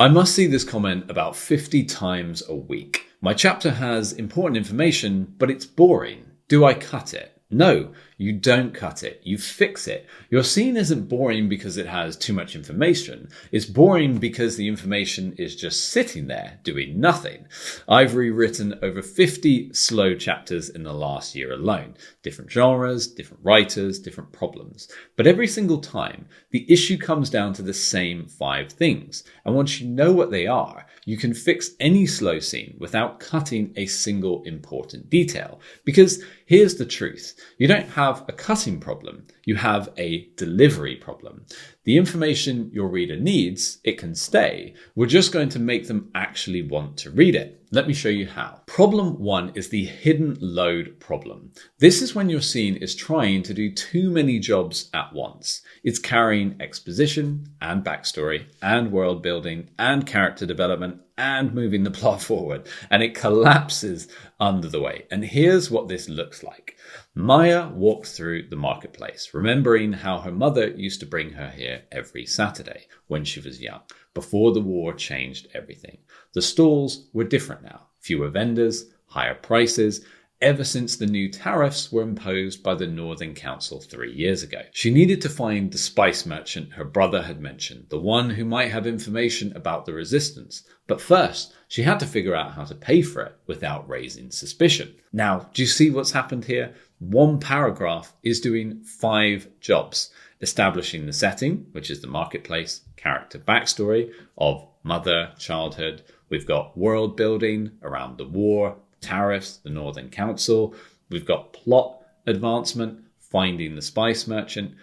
I must see this comment about 50 times a week. My chapter has important information, but it's boring. Do I cut it? No, you don't cut it. You fix it. Your scene isn't boring because it has too much information. It's boring because the information is just sitting there doing nothing. I've rewritten over 50 slow chapters in the last year alone. Different genres, different writers, different problems. But every single time, the issue comes down to the same 5 things. And once you know what they are, you can fix any slow scene without cutting a single important detail. Because here's the truth. You don't have a cutting problem. You have a delivery problem. The information your reader needs, it can stay. We're just going to make them actually want to read it. Let me show you how. Problem 1 is the hidden load problem. This is when your scene is trying to do too many jobs at once. It's carrying exposition and backstory and world building and character development and moving the plot forward, and it collapses under the weight. And here's what this looks like. Maya walks through the marketplace, remembering how her mother used to bring her here every Saturday when she was young, before the war changed everything. The stalls were different now, fewer vendors, higher prices, ever since the new tariffs were imposed by the Northern Council 3 years ago. She needed to find the spice merchant her brother had mentioned, the one who might have information about the resistance. But first, she had to figure out how to pay for it without raising suspicion. Now, do you see what's happened here? One paragraph is doing 5 jobs. Establishing the setting, which is the marketplace, character backstory of mother, childhood. We've got world building around the war, tariffs, the Northern Council. We've got plot advancement, finding the spice merchant.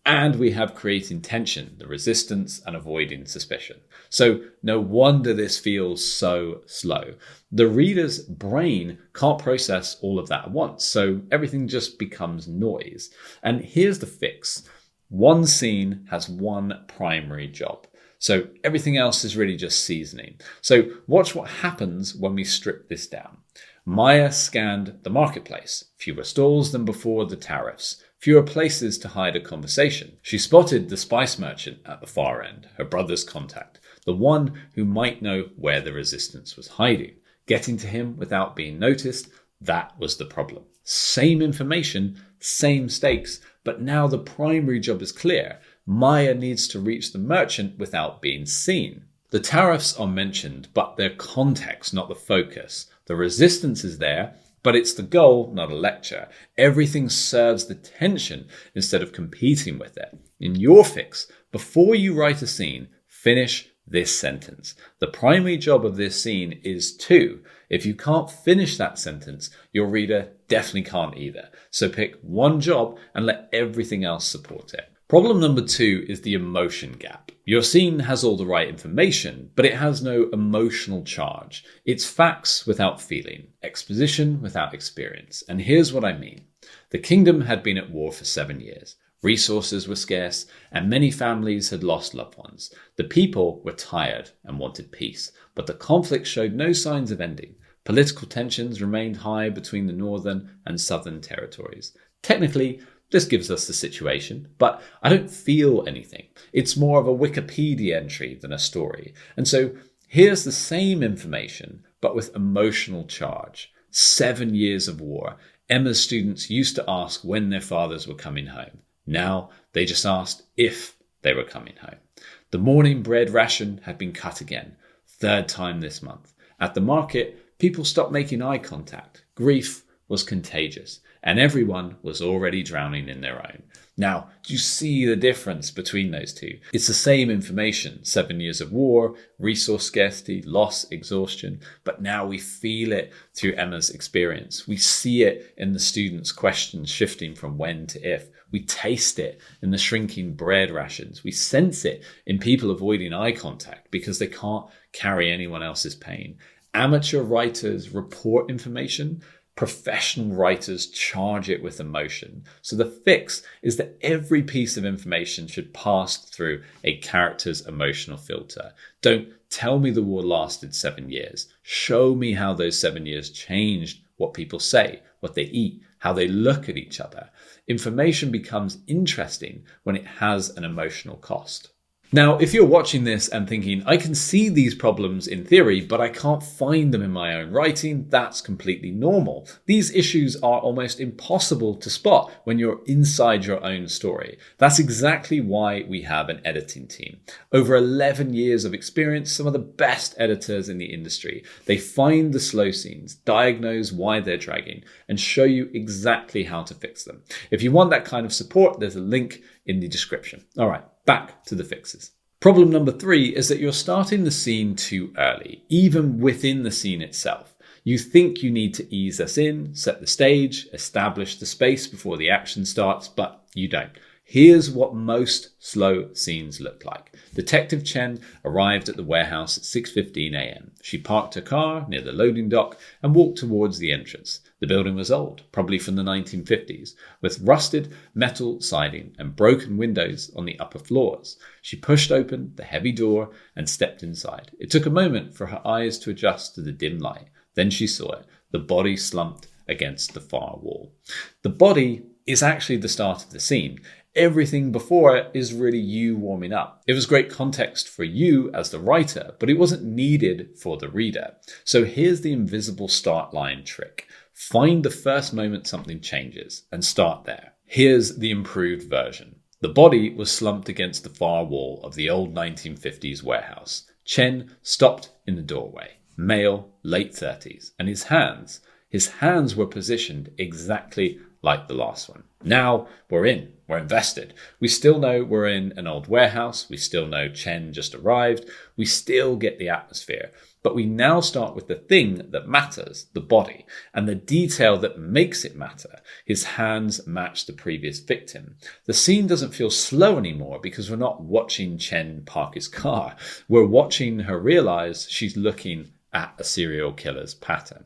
And we have creating tension, the resistance, and avoiding suspicion. So no wonder this feels so slow. The reader's brain can't process all of that at once, so everything just becomes noise. And here's the fix. One scene has one primary job. So everything else is really just seasoning. So watch what happens when we strip this down. Maya scanned the marketplace. Fewer stalls than before the tariffs. Fewer places to hide a conversation. She spotted the spice merchant at the far end, her brother's contact, the one who might know where the resistance was hiding. Getting to him without being noticed, that was the problem. Same information, same stakes, but now the primary job is clear. Maya needs to reach the merchant without being seen. The tariffs are mentioned, but they're context, not the focus. The resistance is there, but it's the goal, not a lecture. Everything serves the tension instead of competing with it. In your fix, before you write a scene, finish this sentence. The primary job of this scene is to. If you can't finish that sentence, your reader definitely can't either. So pick one job and let everything else support it. Problem number 2 is the emotion gap. Your scene has all the right information, but it has no emotional charge. It's facts without feeling, exposition without experience. And here's what I mean. The kingdom had been at war for 7 years. Resources were scarce, and many families had lost loved ones. The people were tired and wanted peace, but the conflict showed no signs of ending. Political tensions remained high between the northern and southern territories. Technically, this gives us the situation, but I don't feel anything. It's more of a Wikipedia entry than a story. And so here's the same information, but with emotional charge. 7 years of war. Emma's students used to ask when their fathers were coming home. Now they just asked if they were coming home. The morning bread ration had been cut again, 3rd time this month. At the market, people stopped making eye contact. Grief was contagious, and everyone was already drowning in their own. Now, do you see the difference between those two? It's the same information, 7 years of war, resource scarcity, loss, exhaustion, but now we feel it through Emma's experience. We see it in the students' questions shifting from when to if. We taste it in the shrinking bread rations. We sense it in people avoiding eye contact because they can't carry anyone else's pain. Amateur writers report information. Professional writers charge it with emotion. So the fix is that every piece of information should pass through a character's emotional filter. Don't tell me the war lasted 7 years. Show me how those 7 years changed what people say, what they eat, how they look at each other. Information becomes interesting when it has an emotional cost. Now, if you're watching this and thinking, I can see these problems in theory, but I can't find them in my own writing, that's completely normal. These issues are almost impossible to spot when you're inside your own story. That's exactly why we have an editing team. Over 11 years of experience, some of the best editors in the industry. They find the slow scenes, diagnose why they're dragging, and show you exactly how to fix them. If you want that kind of support, there's a link in the description. All right. Back to the fixes. Problem number 3 is that you're starting the scene too early, even within the scene itself. You think you need to ease us in, set the stage, establish the space before the action starts, but you don't. Here's what most slow scenes look like. Detective Chen arrived at the warehouse at 6:15 a.m. She parked her car near the loading dock and walked towards the entrance. The building was old, probably from the 1950s, with rusted metal siding and broken windows on the upper floors. She pushed open the heavy door and stepped inside. It took a moment for her eyes to adjust to the dim light. Then she saw it, the body slumped against the far wall. The body is actually the start of the scene. Everything before it is really you warming up. It was great context for you as the writer, but it wasn't needed for the reader. So here's the invisible start line trick. Find the first moment something changes and start there. Here's the improved version. The body was slumped against the far wall of the old 1950s warehouse. Chen stopped in the doorway. Male, late 30s, and his hands were positioned exactly like the last one. Now we're invested. We still know we're in an old warehouse. We still know Chen just arrived. We still get the atmosphere. But we now start with the thing that matters, the body, and the detail that makes it matter. His hands match the previous victim. The scene doesn't feel slow anymore because we're not watching Chen park his car. We're watching her realize she's looking at a serial killer's pattern.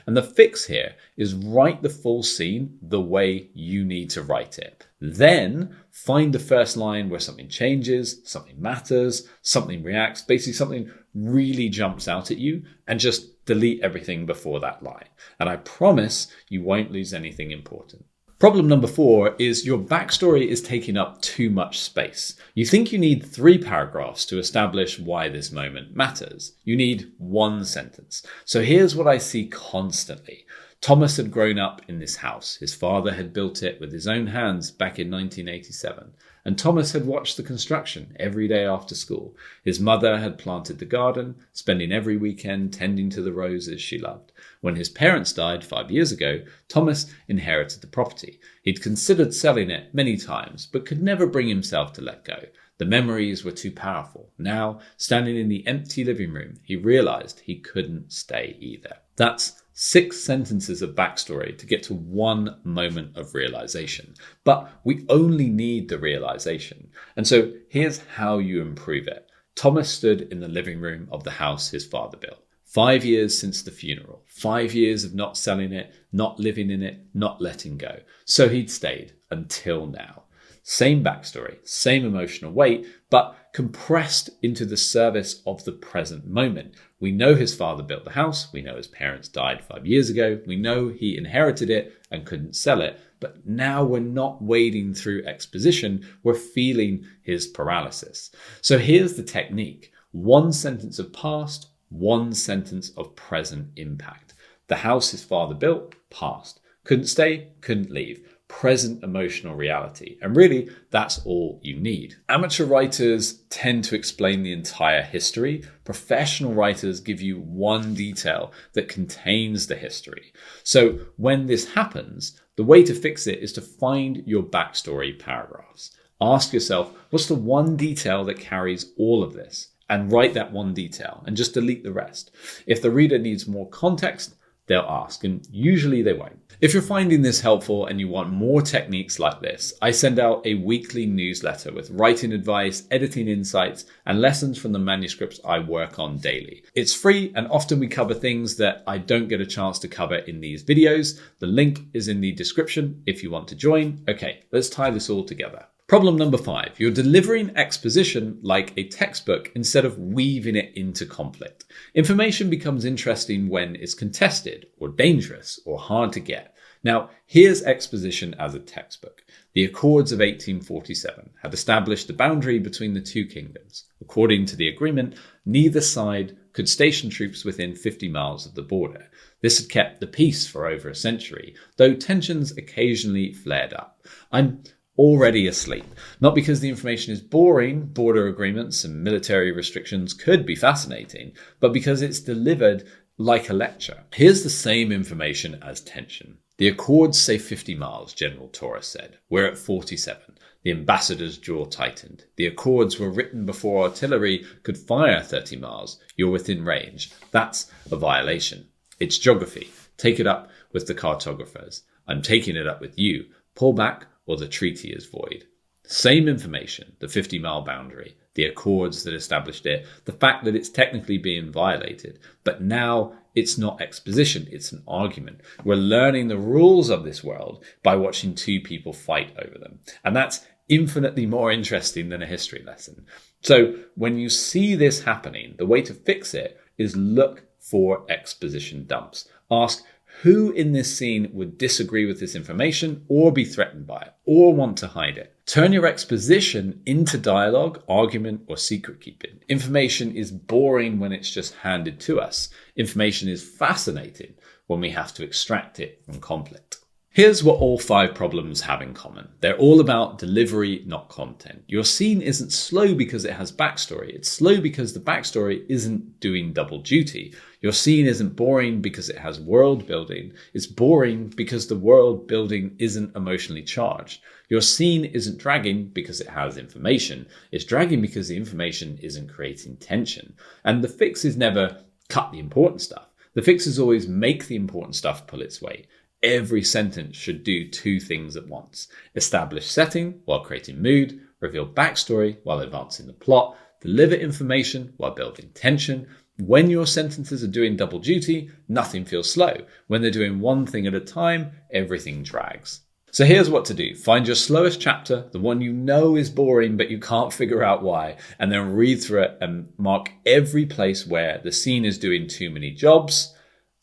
And the fix here is write the full scene the way you need to write it. Then find the first line where something changes, something matters, something reacts, basically something really jumps out at you, and just delete everything before that line. And I promise you won't lose anything important. Problem number 4 is your backstory is taking up too much space. You think you need 3 paragraphs to establish why this moment matters. You need 1 sentence. So here's what I see constantly. Thomas had grown up in this house. His father had built it with his own hands back in 1987. And Thomas had watched the construction every day after school. His mother had planted the garden, spending every weekend tending to the roses she loved. When his parents died 5 years ago, Thomas inherited the property. He'd considered selling it many times, but could never bring himself to let go. The memories were too powerful. Now, standing in the empty living room, he realized he couldn't stay either. That's 6 sentences of backstory to get to 1 moment of realization. But we only need the realization. And so here's how you improve it. Thomas stood in the living room of the house his father built. 5 years since the funeral. 5 years of not selling it, not living in it, not letting go. So he'd stayed until now. Same backstory, same emotional weight, but compressed into the service of the present moment. We know his father built the house. We know his parents died 5 years ago. We know he inherited it and couldn't sell it. But now we're not wading through exposition. We're feeling his paralysis. So here's the technique. 1 sentence of past, 1 sentence of present impact. The house his father built, past. Couldn't stay, couldn't leave. Present emotional reality. And really, that's all you need. Amateur writers tend to explain the entire history. Professional writers give you 1 detail that contains the history. So when this happens, the way to fix it is to find your backstory paragraphs. Ask yourself, what's the 1 detail that carries all of this? And write that 1 detail and just delete the rest. If the reader needs more context, they'll ask, and usually they won't. If you're finding this helpful and you want more techniques like this, I send out a weekly newsletter with writing advice, editing insights, and lessons from the manuscripts I work on daily. It's free, and often we cover things that I don't get a chance to cover in these videos. The link is in the description if you want to join. Okay, let's tie this all together. Problem number 5, you're delivering exposition like a textbook instead of weaving it into conflict. Information becomes interesting when it's contested or dangerous or hard to get. Now, here's exposition as a textbook. The Accords of 1847 had established the boundary between the two kingdoms. According to the agreement, neither side could station troops within 50 miles of the border. This had kept the peace for over a century, though tensions occasionally flared up. I'm already asleep. Not because the information is boring, border agreements and military restrictions could be fascinating, but because it's delivered like a lecture. Here's the same information as tension. The Accords say 50 miles, General Torres said. We're at 47. The ambassador's jaw tightened. The Accords were written before artillery could fire 30 miles. You're within range. That's a violation. It's geography. Take it up with the cartographers. I'm taking it up with you. Pull back or the treaty is void. Same information, the 50-mile boundary, the Accords that established it, the fact that it's technically being violated. But now it's not exposition, it's an argument. We're learning the rules of this world by watching two people fight over them. And that's infinitely more interesting than a history lesson. So when you see this happening, the way to fix it is look for exposition dumps. Ask, who in this scene would disagree with this information or be threatened by it or want to hide it? Turn your exposition into dialogue, argument, or secret keeping. Information is boring when it's just handed to us. Information is fascinating when we have to extract it from conflict. Here's what all 5 problems have in common. They're all about delivery, not content. Your scene isn't slow because it has backstory. It's slow because the backstory isn't doing double duty. Your scene isn't boring because it has world building. It's boring because the world building isn't emotionally charged. Your scene isn't dragging because it has information. It's dragging because the information isn't creating tension. And the fix is never cut the important stuff. The fix is always make the important stuff pull its weight. Every sentence should do 2 things at once. Establish setting while creating mood, reveal backstory while advancing the plot, deliver information while building tension. When your sentences are doing double duty, nothing feels slow. When they're doing one thing at a time, everything drags. So here's what to do. Find your slowest chapter, the one you know is boring but you can't figure out why, and then read through it and mark every place where the scene is doing too many jobs,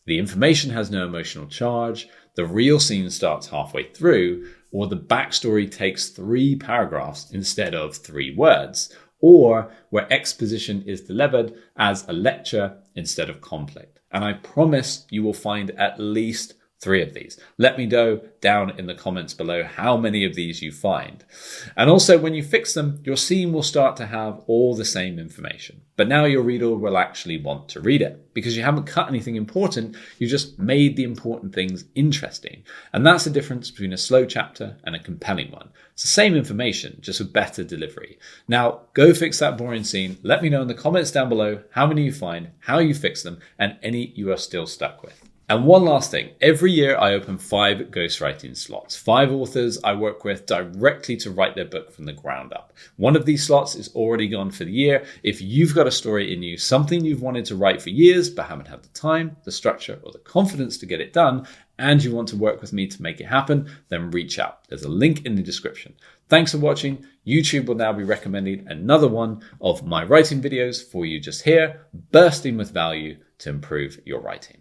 the information has no emotional charge, the real scene starts halfway through, or the backstory takes 3 paragraphs instead of 3 words, or where exposition is delivered as a lecture instead of conflict. And I promise you will find at least 3 of these. Let me know down in the comments below how many of these you find. And also when you fix them, your scene will start to have all the same information. But now your reader will actually want to read it because you haven't cut anything important. You just made the important things interesting. And that's the difference between a slow chapter and a compelling one. It's the same information, just with better delivery. Now go fix that boring scene. Let me know in the comments down below how many you find, how you fix them, and any you are still stuck with. And one last thing, every year I open 5 ghostwriting slots, 5 authors I work with directly to write their book from the ground up. One of these slots is already gone for the year. If you've got a story in you, something you've wanted to write for years but haven't had the time, the structure, or the confidence to get it done, and you want to work with me to make it happen, then reach out. There's a link in the description. Thanks for watching. YouTube will now be recommending another one of my writing videos for you just here, bursting with value to improve your writing.